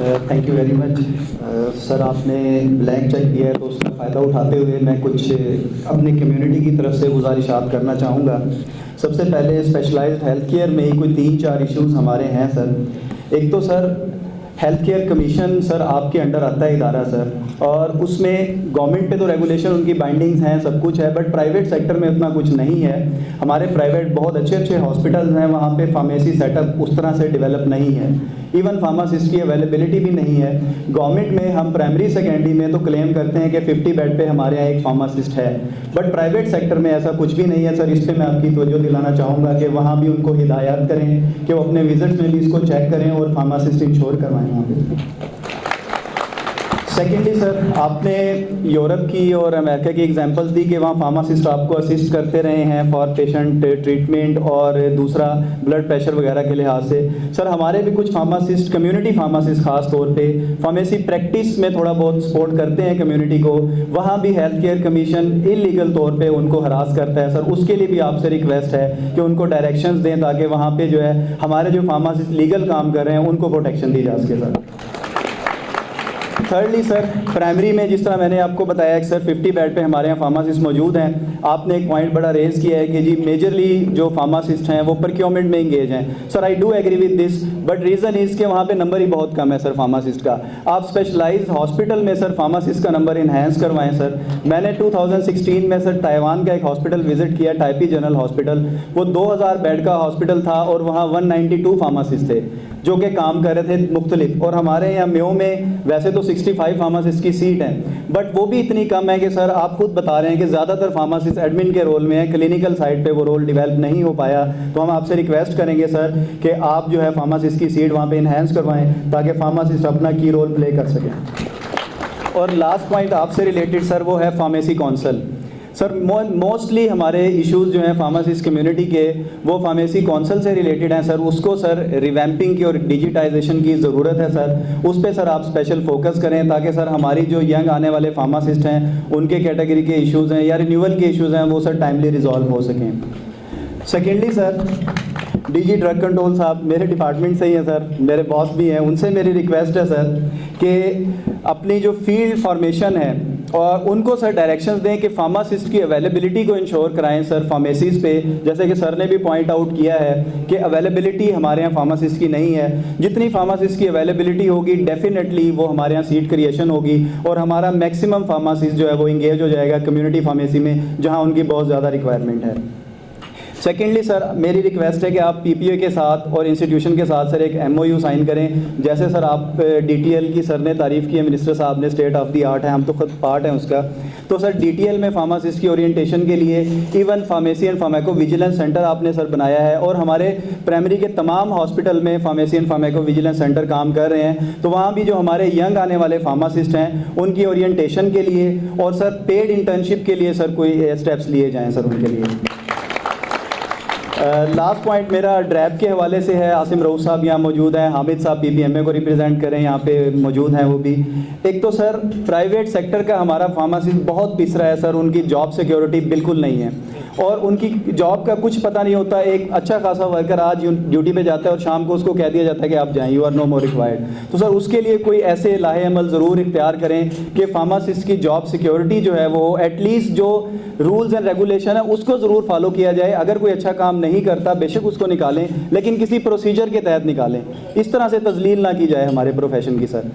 Thank you very much sir. आपने blank cheque दिया है तो उसका फ़ायदा उठाते हुए मैं कुछ अपनी कम्युनिटी की तरफ से गुजारिशात करना चाहूँगा। सबसे पहले स्पेशलाइज्ड हेल्थ केयर में ही कोई 3-4 इश्यूज़ हमारे हैं सर। एक तो sir health care commission sir आपके अंडर आता है इदारा सर, और उसमें गवर्नमेंट पे तो रेगुलेशन उनकी बाइंडिंग्स हैं, सब कुछ है, बट प्राइवेट सेक्टर में उतना कुछ नहीं है। हमारे प्राइवेट बहुत अच्छे अच्छे हॉस्पिटल्स हैं, वहाँ पे फार्मेसी सेटअप उस तरह से डेवलप नहीं है। इवन फार्मासिस्ट की अवेलेबिलिटी भी नहीं है। गवर्नमेंट में हम प्राइमरी सेकेंडरी में तो क्लेम करते हैं कि 50 बेड पे हमारे यहाँ एक फार्मासिस्ट है, बट प्राइवेट सेक्टर में ऐसा कुछ भी नहीं है सर। इस पर मैं आपकी तवज्जो दिलाना चाहूँगा कि वहाँ भी उनको हिदायत करें कि वो अपने विजिट्स में भी इसको चेक करें और फार्मासिस्ट इंश्योर करवाएं वहाँ पे। सेकेंडली सर, आपने यूरोप की और अमेरिका की एग्जांपल्स दी कि वहाँ फार्मासिस्ट आपको असिस्ट करते रहे हैं फॉर पेशेंट ट्रीटमेंट और दूसरा ब्लड प्रेशर वगैरह के लिहाज से। सर हमारे भी कुछ फार्मासिस्ट, कम्युनिटी फार्मासिस्ट खास तौर पे फार्मेसी प्रैक्टिस में थोड़ा बहुत सपोर्ट करते हैं कम्युनिटी को, वहाँ भी हेल्थ केयर कमीशन इलीगल तौर पर उनको हरास करता है सर। उसके लिए भी आपसे रिक्वेस्ट है कि उनको डायरेक्शंस दें ताकि वहाँ पर जो है हमारे जो फार्मासिस्ट लीगल काम कर रहे हैं उनको प्रोटेक्शन दी जा सके सर। थर्डली सर, प्राइमरी में जिस तरह मैंने आपको बताया कि सर 50 बेड पे हमारे यहाँ फार्मासिस्ट मौजूद हैं। आपने एक पॉइंट बड़ा रेज किया है कि जी मेजरली जो फार्मासिस्ट हैं वो प्रोक्योरमेंट में इंगेज हैं। Sir I do agree with this, but reason is के वहाँ पे नंबर ही बहुत कम है सर फार्मासिस्ट का। आप स्पेशलाइज्ड हॉस्पिटल में सर फार्मासिस्ट का नंबर इन्हेंस करवाएं सर। मैंने 2016 में सर ताइवान का एक हॉस्पिटल विजिट किया, टाइपी जनरल हॉस्पिटल। वो 2000 बेड का हॉस्पिटल था और वहाँ 192 फार्मासिस्ट थे जो कि काम कर रहे थे मुख्तलिफ। और हमारे यहाँ मेयो में वैसे तो 65 फार्मासिस्ट की सीट है, बट वो भी इतनी कम है कि सर आप खुद बता रहे हैं कि ज़्यादातर फार्मासिस्ट एडमिन के रोल में है, क्लिनिकल साइड पे वो रोल डेवलप नहीं हो पाया। तो हम आपसे रिक्वेस्ट करेंगे सर कि आप जो है फार्मासिस्ट की सीट वहाँ पे इन्हेंस करवाएं ताकि फार्मासिस्ट अपना की रोल प्ले कर सकें। और लास्ट पॉइंट आपसे रिलेटेड सर वो है फार्मेसी काउंसिल। सर मोस्टली हमारे इश्यूज़ जो हैं फार्मासिस्ट कम्युनिटी के वो फार्मेसी काउंसिल से रिलेटेड हैं सर। उसको सर रिवैम्पिंग की और डिजिटाइजेशन की ज़रूरत है सर। उस पर सर आप स्पेशल फोकस करें ताकि सर हमारी जो यंग आने वाले फार्मासिस्ट हैं उनके कैटेगरी के इश्यूज़ हैं या रिन्यूअल के इश्यूज़ हैं वो सर टाइमली रिजॉल्व हो सकें। Secondly sir, DG drug control साहब मेरे डिपार्टमेंट से ही हैं सर, मेरे बॉस भी हैं, उनसे मेरी रिक्वेस्ट है सर कि अपनी जो फील्ड फॉर्मेशन है और उनको सर डायरेक्शंस दें कि फार्मासिस्ट की अवेलेबिलिटी को इंश्योर कराएं सर फार्मेसीज़ पे। जैसे कि सर ने भी पॉइंट आउट किया है कि अवेलेबिलिटी हमारे यहाँ फार्मासिस्ट की नहीं है। जितनी फार्मासिस्ट की अवेलेबिलिटी होगी डेफिनेटली वो हमारे यहाँ सीट क्रिएशन होगी और हमारा मैक्सिमम फार्मासिस्ट जो है वो इंगेज हो जाएगा कम्युनिटी फार्मेसी में जहाँ उनकी बहुत ज़्यादा रिक्वायरमेंट है। सेकेंडली सर, मेरी रिक्वेस्ट है कि आप पीपीओ के साथ और इंस्टीट्यूशन के साथ सर एक एमओयू साइन करें। जैसे सर आप डीटीएल की सर ने तारीफ़ की है, मिनिस्टर साहब ने, स्टेट ऑफ द आर्ट है, हम तो खुद पार्ट हैं उसका। तो सर डीटीएल में फार्मासिस्ट की ओरिएंटेशन के लिए even pharmacy and pharmaco vigilance centre आपने सर बनाया है और हमारे प्राइमरी के तमाम हॉस्पिटल में pharmacy and pharmaco vigilance centre काम कर रहे हैं। तो वहाँ भी जो हमारे यंग आने वाले फार्मासिस्ट हैं उनकी ओरिएंटेशन के लिए और सर पेड इंटर्नशिप के लिए सर कोई स्टेप्स लिए जाएँ सर उनके लिए। लास्ट पॉइंट मेरा ड्रैब के हवाले से है। आसिम रऊफ साहब यहाँ मौजूद हैं, हामिद साहब पीपीएमए को रिप्रेजेंट करें यहाँ पे मौजूद हैं वो भी। एक तो सर प्राइवेट सेक्टर का हमारा फार्मासिस्ट बहुत पिछड़ा है सर, उनकी जॉब सिक्योरिटी बिल्कुल नहीं है और उनकी जॉब का कुछ पता नहीं होता। एक अच्छा खासा वर्कर आज ड्यूटी पे जाता है और शाम को उसको कह दिया जाता है कि आप जाएं, you are no more required. तो सर उसके लिए कोई ऐसे लाहे अमल ज़रूर इख्तियार करें कि फार्मासिस्ट की जॉब सिक्योरिटी जो है वो एटलीस्ट जो रूल्स एंड रेगुलेशन है उसको ज़रूर फॉलो किया जाए। अगर कोई अच्छा काम नहीं करता बेशक उसको निकालें, लेकिन किसी प्रोसीजर के तहत निकालें। इस तरह से तजलील ना की जाए हमारे प्रोफेशन की सर।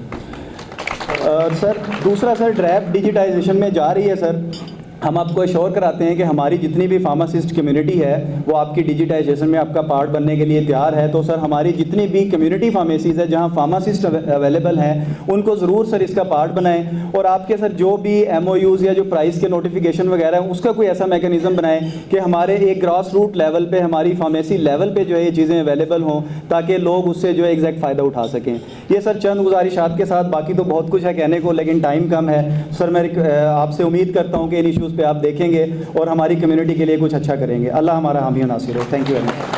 सर दूसरा सर, ड्रैब डिजिटाइजेशन में जा रही है सर। हम आपको अश्योर कराते हैं कि हमारी जितनी भी फार्मासिस्ट कम्युनिटी है वो आपकी डिजिटाइजेशन में आपका पार्ट बनने के लिए तैयार है। तो सर हमारी जितनी भी कम्युनिटी फार्मेसीज़ है जहां फार्मासिस्ट अवेलेबल हैं उनको ज़रूर सर इसका पार्ट बनाएं और आपके सर जो भी एमओयूज़ या जो प्राइस के नोटिफिकेशन वगैरह है उसका कोई ऐसा मैकेनिज़्म बनाएं कि हमारे एक ग्रास रूट लेवल पे, हमारी फार्मेसी लेवल पे जो है ये चीज़ें अवेलेबल हों ताकि लोग उससे जो है एग्जैक्ट फ़ायदा उठा सकें। ये सर चंद गुजारिशात के साथ, बाकी तो बहुत कुछ है कहने को लेकिन टाइम कम है। सर मैं आपसे उम्मीद करता हूँ कि इन इशूज़ पे आप देखेंगे और हमारी कम्युनिटी के लिए कुछ अच्छा करेंगे। अल्लाह हमारा हामी नासिर हो। Thank you very much.